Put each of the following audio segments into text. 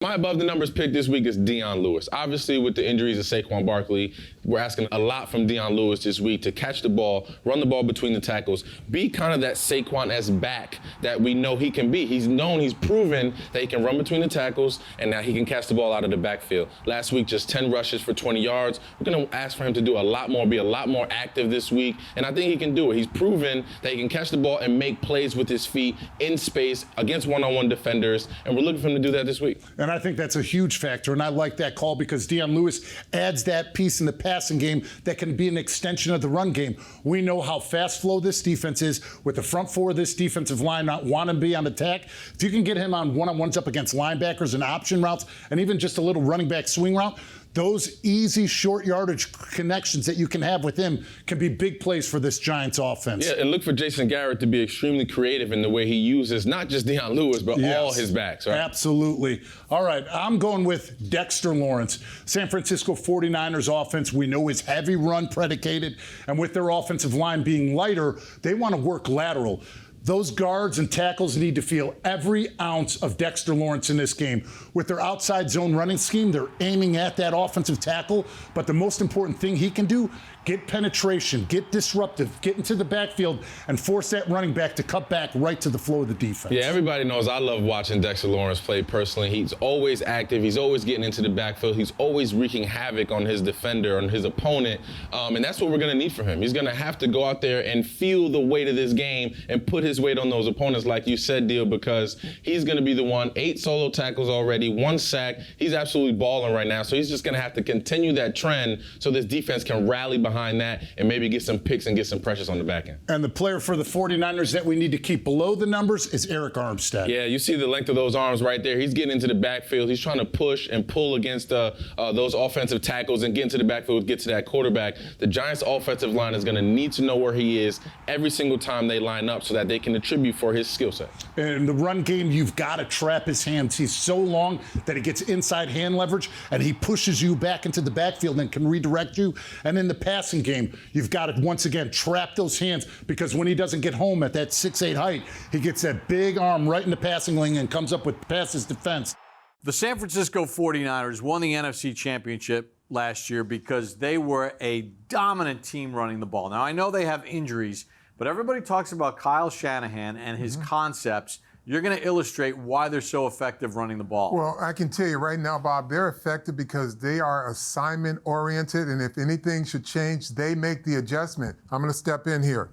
My above the numbers pick this week is Dion Lewis. Obviously, with the injuries of Saquon Barkley, we're asking a lot from Dion Lewis this week to catch the ball, run the ball between the tackles, be kind of that Saquon-esque back that we know he can be. He's proven that he can run between the tackles and that he can catch the ball out of the backfield. Last week, just 10 rushes for 20 yards. We're going to ask for him to do a lot more, be a lot more active this week, and I think he can do it. He's proven that he can catch the ball and make plays with his feet in space against one-on-one defenders, and we're looking for him to do that this week. And I think that's a huge factor, and I like that call because Dion Lewis adds that piece in the passing game that can be an extension of the run game. We know how fast flow this defense is with the front four of this defensive line not wanting to be on attack. If you can get him on one-on-ones up against linebackers and option routes and even just a little running back swing route, those easy short yardage connections that you can have with him can be big plays for this Giants offense. Yeah, and look for Jason Garrett to be extremely creative in the way he uses not just Dion Lewis, but all his backs. Right? Absolutely. All right, I'm going with Dexter Lawrence. San Francisco 49ers offense, we know is heavy run predicated, and with their offensive line being lighter, they want to work lateral. Those guards and tackles need to feel every ounce of Dexter Lawrence in this game. With their outside zone running scheme, they're aiming at that offensive tackle, but the most important thing he can do, get penetration, get disruptive, get into the backfield, and force that running back to cut back right to the flow of the defense. Yeah, everybody knows I love watching Dexter Lawrence play personally. He's always active. He's always getting into the backfield. He's always wreaking havoc on his defender, on his opponent, and that's what we're going to need from him. He's going to have to go out there and feel the weight of this game and put his weight on those opponents, like you said, Dio, because he's going to be the one. 8 solo tackles already, 1 sack. He's absolutely balling right now, so he's just going to have to continue that trend so this defense can rally behind that and maybe get some picks and get some pressures on the back end. And the player for the 49ers that we need to keep below the numbers is Eric Armstead. Yeah, you see the length of those arms right there. He's getting into the backfield. He's trying to push and pull against those offensive tackles and get into the backfield, get to that quarterback. The Giants' offensive line is going to need to know where he is every single time they line up so that they can attribute for his skill set. In the run game, you've got to trap his hands. He's so long that he gets inside hand leverage, and he pushes you back into the backfield and can redirect you. And in the passing game, you've got to, once again, trap those hands because when he doesn't get home at that 6'8" height, he gets that big arm right in the passing lane and comes up with passes defense. The San Francisco 49ers won the NFC Championship last year because they were a dominant team running the ball. Now, I know they have injuries, but everybody talks about Kyle Shanahan and his concepts. You're going to illustrate why they're so effective running the ball. Well, I can tell you right now, Bob, they're effective because they are assignment-oriented, and if anything should change, they make the adjustment. I'm going to step in here.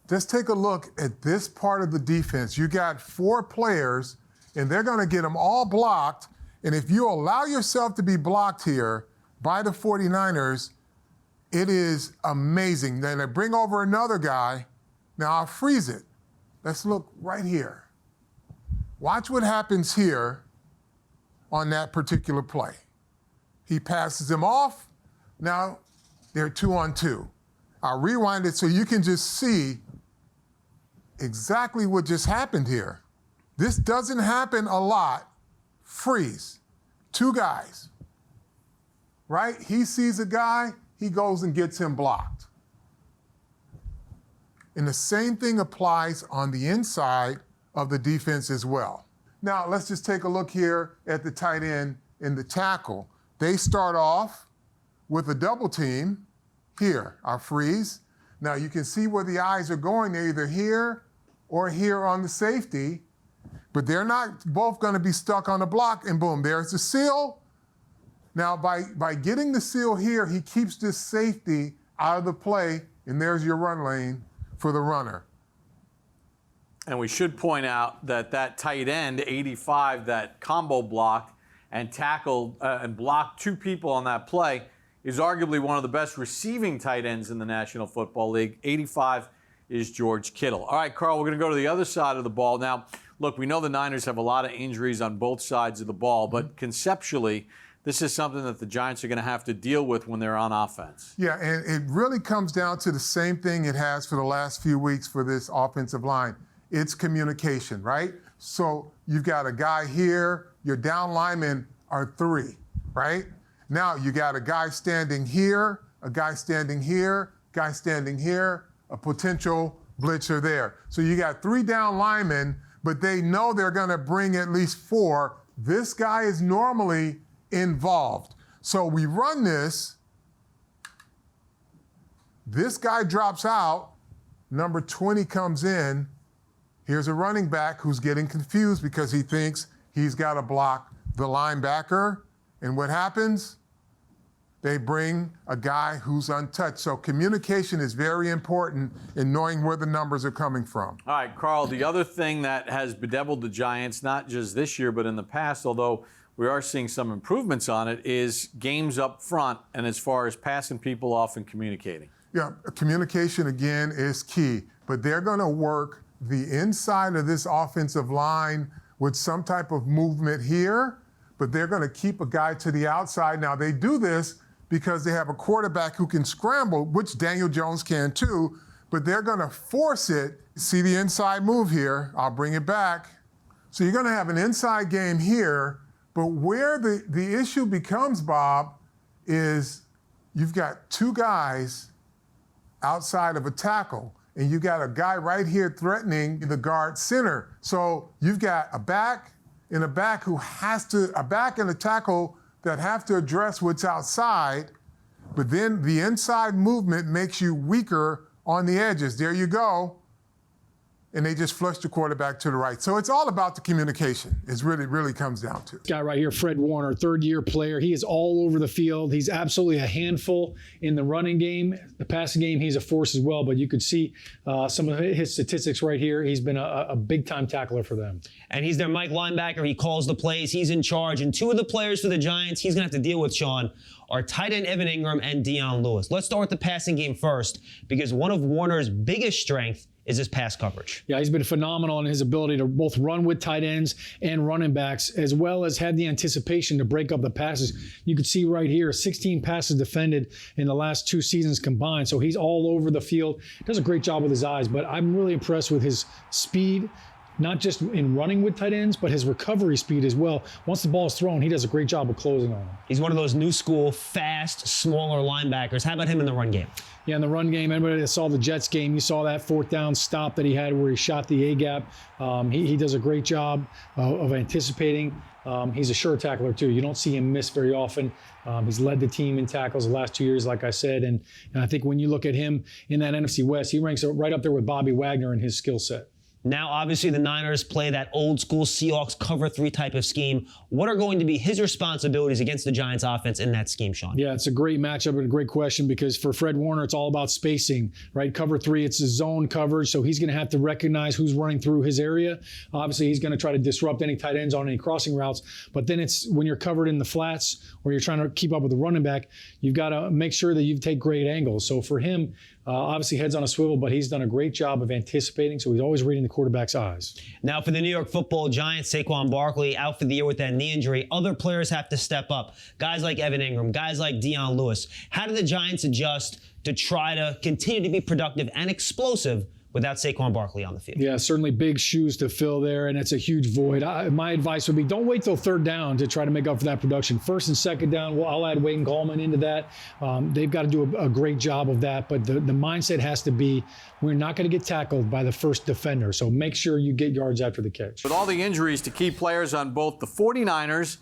Just take a look at this part of the defense. You got 4 players, and they're going to get them all blocked, and if you allow yourself to be blocked here by the 49ers, it is amazing. Then they bring over another guy. Now, I'll freeze it. Let's look right here. Watch what happens here on that particular play. He passes him off. Now they're 2-on-2. I'll rewind it so you can just see exactly what just happened here. This doesn't happen a lot. Freeze. 2 guys. Right? He sees a guy, he goes and gets him blocked. And the same thing applies on the inside of the defense as well. Now, let's just take a look here at the tight end and the tackle. They start off with a double team here, our freeze. Now, you can see where the eyes are going. They're either here or here on the safety, but they're not both going to be stuck on the block, and boom, there's the seal. Now, by getting the seal here, he keeps this safety out of the play, and there's your run lane for the runner. And we should point out that tight end, 85, that combo blocked and tackled and blocked 2 people on that play, is arguably one of the best receiving tight ends in the National Football League. 85 is George Kittle. All right, Carl, we're going to go to the other side of the ball. Now, look, we know the Niners have a lot of injuries on both sides of the ball, but conceptually, this is something that the Giants are going to have to deal with when they're on offense. Yeah, and it really comes down to the same thing it has for the last few weeks for this offensive line. It's communication, right? So you've got a guy here, your down linemen are 3, right? Now you got a guy standing here, a guy standing here, guy standing here, a potential blitzer there. So you got 3 down linemen, but they know they're going to bring at least 4 this guy is normally involved. So we run this. This guy drops out. Number 20 comes in. Here's a running back who's getting confused because he thinks he's got to block the linebacker. And what happens? They bring a guy who's untouched. So communication is very important in knowing where the numbers are coming from. All right, Carl, the other thing that has bedeviled the Giants, not just this year but in the past, although we are seeing some improvements on it, is games up front and as far as passing people off and communicating. Yeah, communication, again, is key. But they're going to work the inside of this offensive line with some type of movement here, but they're going to keep a guy to the outside. Now, they do this because they have a quarterback who can scramble, which Daniel Jones can too, but they're going to force it. See the inside move here. I'll bring it back. So you're going to have an inside game here, but where the issue becomes, Bob, is you've got two guys outside of a tackle, and you got a guy right here threatening the guard center. So you've got a back and a back who has to, a back and a tackle that have to address what's outside, but then the inside movement makes you weaker on the edges. There you go. And they just flush the quarterback to the right. So it's all about the communication. It really comes down to. Guy right here, Fred Warner, third-year player. He is all over the field. He's absolutely a handful in the running game. The passing game, he's a force as well. But you could see some of his statistics right here. He's been a big-time tackler for them. And he's their Mike linebacker. He calls the plays. He's in charge. And two of the players for the Giants he's going to have to deal with, Sean, are tight end Evan Ingram and Dion Lewis. Let's start with the passing game first, because one of Warner's biggest strengths is his pass coverage. Yeah, he's been phenomenal in his ability to both run with tight ends and running backs, as well as have the anticipation to break up the passes. You could see right here, 16 passes defended in the last 2 seasons combined. So he's all over the field. Does a great job with his eyes, but I'm really impressed with his speed, not just in running with tight ends, but his recovery speed as well. Once the ball is thrown, he does a great job of closing on them. He's one of those new school, fast, smaller linebackers. How about him in the run game? Yeah, in the run game, anybody that saw the Jets game, you saw that 4th down stop that he had where he shot the A-gap. He does a great job of anticipating. He's a sure tackler, too. You don't see him miss very often. He's led the team in tackles the last 2 years, like I said. And I think when you look at him in that NFC West, he ranks right up there with Bobby Wagner in his skill set. Now, obviously, the Niners play that old school Seahawks cover 3 type of scheme. What are going to be his responsibilities against the Giants offense in that scheme, Sean? Yeah, it's a great matchup and a great question, because for Fred Warner, it's all about spacing, right? Cover 3, it's a zone coverage, so he's going to have to recognize who's running through his area. Obviously, he's going to try to disrupt any tight ends on any crossing routes, but then it's when you're covered in the flats or you're trying to keep up with the running back, you've got to make sure that you take great angles. So for him, obviously heads on a swivel, but he's done a great job of anticipating, so he's always reading the quarterback's eyes. Now for the New York Football Giants, Saquon Barkley out for the year with that knee injury. Other players have to step up. Guys like Evan Ingram, guys like Dion Lewis. How do the Giants adjust to try to continue to be productive and explosive without Saquon Barkley on the field? Yeah, certainly big shoes to fill there, and it's a huge void. My advice would be don't wait till 3rd down to try to make up for that production. 1st and 2nd down, well, I'll add Wayne Gallman into that. They've got to do a great job of that, but the mindset has to be we're not going to get tackled by the first defender, so make sure you get yards after the catch. With all the injuries to key players on both the 49ers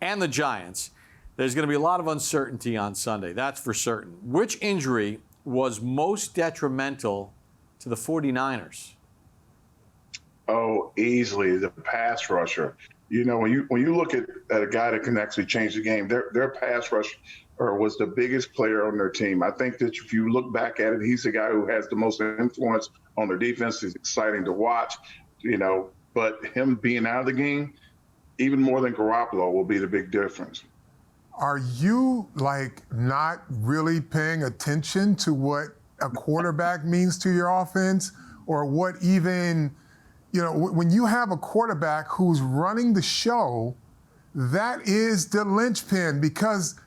and the Giants, there's going to be a lot of uncertainty on Sunday, that's for certain. Which injury was most detrimental to the 49ers? Oh, easily the pass rusher. You know, when you look at a guy that can actually change the game, their pass rusher was the biggest player on their team. I think that if you look back at it, he's the guy who has the most influence on their defense. He's exciting to watch, you know, but him being out of the game, even more than Garoppolo, will be the big difference. Are you, not really paying attention to what a quarterback means to your offense, or what even, when you have a quarterback who's running the show, that is the linchpin, because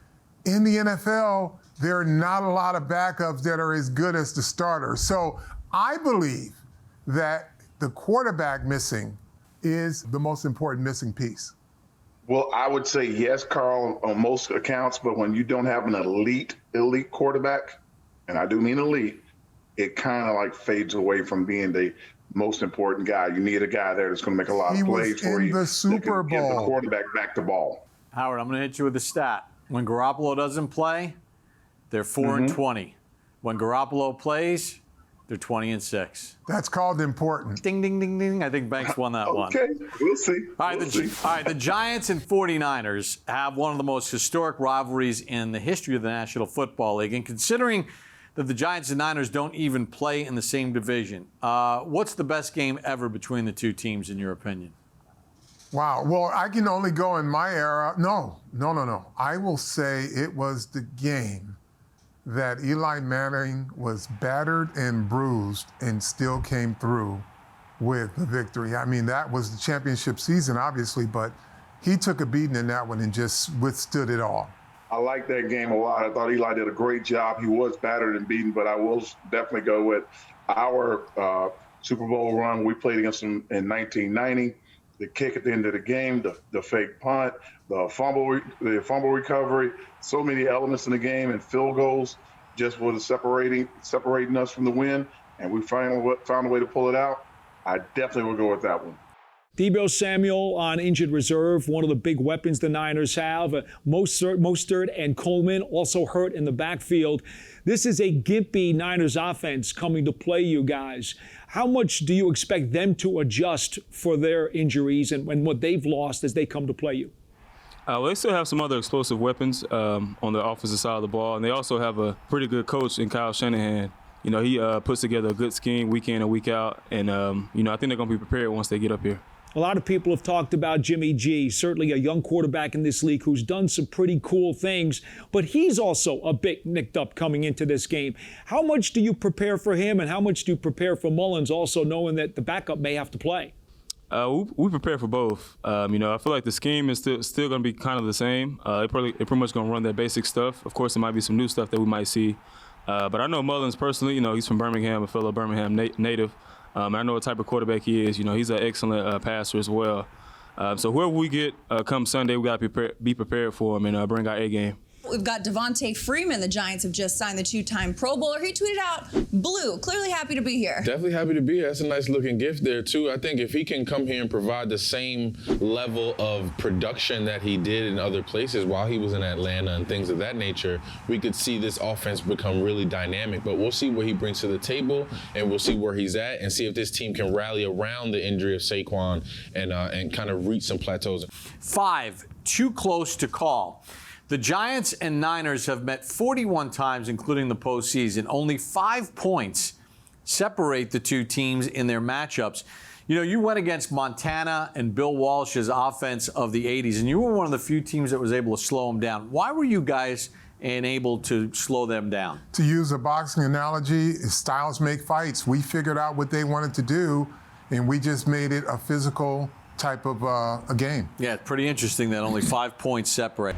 in the NFL, there are not a lot of backups that are as good as the starter. So I believe that the quarterback missing is the most important missing piece. Well, I would say yes, Carl, on most accounts, but when you don't have an elite quarterback, and I do mean elite, it kind of fades away from being the most important guy. You need a guy there that's going to make a lot of plays for you. He was in the Super that can give the Bowl. quarterback back the ball. Howard, I'm going to hit you with a stat. When Garoppolo doesn't play, they're 4-20. When Garoppolo plays, they're 20-6. That's called important. Ding, ding, ding, ding. I think Banks won that one. Okay, we'll see. All right, We'll see. the Giants and 49ers have one of the most historic rivalries in the history of the National Football League. And considering that the Giants and Niners don't even play in the same division, what's the best game ever between the two teams, in your opinion? Wow. Well, I can only go in my era. No. I will say it was the game that Eli Manning was battered and bruised and still came through with the victory. I mean, that was the championship season, obviously, but he took a beating in that one and just withstood it all. I like that game a lot. I thought Eli did a great job. He was battered and beaten, but I will definitely go with our Super Bowl run. We played against them in 1990. The kick at the end of the game, the fake punt, the fumble recovery, so many elements in the game, and field goals just was separating us from the win, and we found a way to pull it out. I definitely will go with that one. Deebo Samuel on injured reserve, one of the big weapons the Niners have. Mostert and Coleman also hurt in the backfield. This is a gimpy Niners offense coming to play you guys. How much do you expect them to adjust for their injuries and what they've lost as they come to play you? Well, they still have some other explosive weapons on the offensive side of the ball, and they also have a pretty good coach in Kyle Shanahan. You know, he puts together a good scheme week in and week out, and, you know, I think they're going to be prepared once they get up here. A lot of people have talked about Jimmy G, certainly a young quarterback in this league who's done some pretty cool things, but he's also a bit nicked up coming into this game. How much do you prepare for him, and how much do you prepare for Mullins, also knowing that the backup may have to play? We prepare for both. You know, I feel like the scheme is still going to be kind of the same. They're pretty much going to run that basic stuff. Of course, there might be some new stuff that we might see. But I know Mullins personally. You know, he's from Birmingham, a fellow Birmingham native. I know what type of quarterback he is. You know, he's an excellent passer as well. So whoever we get come Sunday, we got to be prepared for him and bring our A game. We've got Devonta Freeman. The Giants have just signed the two-time Pro Bowler. He tweeted out, "Blue, clearly happy to be here." Definitely happy to be here. That's a nice looking gift there, too. I think if he can come here and provide the same level of production that he did in other places while he was in Atlanta and things of that nature, we could see this offense become really dynamic. But we'll see what he brings to the table, and we'll see where he's at and see if this team can rally around the injury of Saquon and kind of reach some plateaus. 5, too close to call. The Giants and Niners have met 41 times, including the postseason. Only 5 points separate the two teams in their matchups. You know, you went against Montana and Bill Walsh's offense of the 80s, and you were one of the few teams that was able to slow them down. Why were you guys able to slow them down? To use a boxing analogy, styles make fights. We figured out what they wanted to do, and we just made it a physical type of a game. Yeah, it's pretty interesting that only 5 points separate.